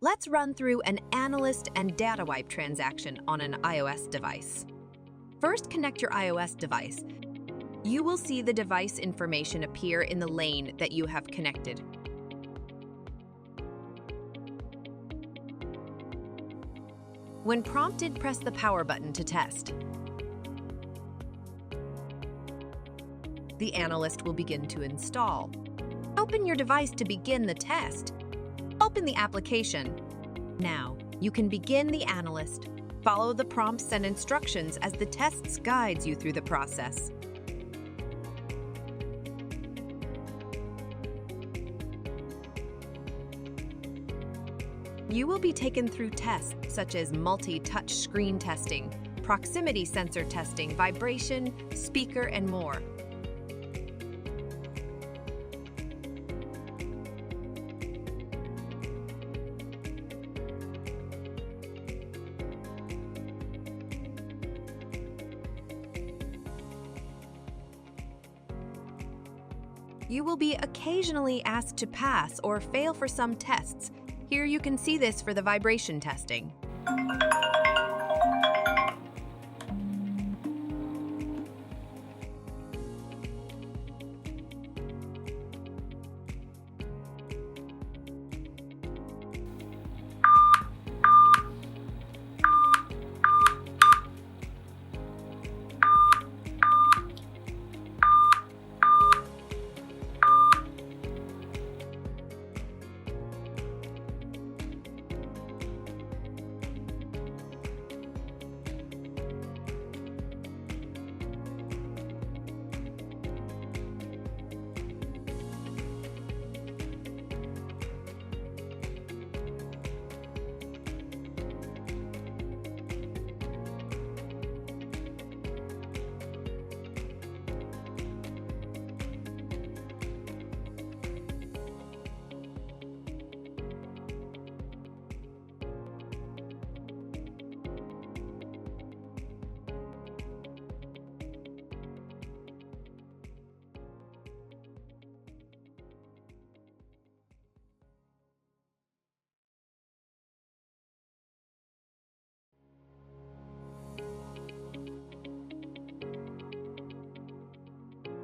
Let's run through an analyst and data wipe transaction on an iOS device. First, connect your iOS device. You will see the device information appear in the lane that you have connected. When prompted, press the power button to test. The analyst will begin to install. Open your device to begin the test. Open the application. Now, you can begin the analyst. Follow the prompts and instructions as the test guides you through the process. You will be taken through tests such as multi-touch screen testing, proximity sensor testing, vibration, speaker, and more. You will be occasionally asked to pass or fail for some tests. Here you can see this for the vibration testing.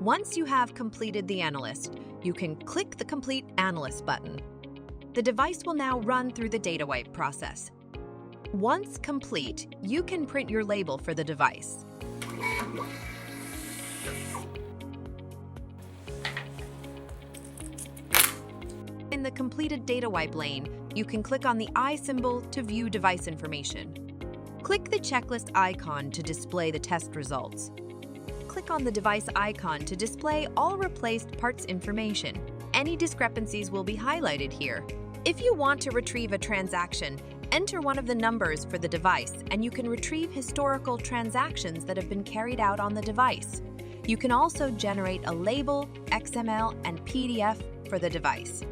Once you have completed the analyst, you can click the Complete Analyst button. The device will now run through the data wipe process. Once complete, you can print your label for the device. In the completed data wipe lane, you can click on the eye symbol to view device information. Click the checklist icon to display the test results. Click on the device icon to display all replaced parts information. Any discrepancies will be highlighted here. If you want to retrieve a transaction, enter one of the numbers for the device and you can retrieve historical transactions that have been carried out on the device. You can also generate a label, XML, and PDF for the device.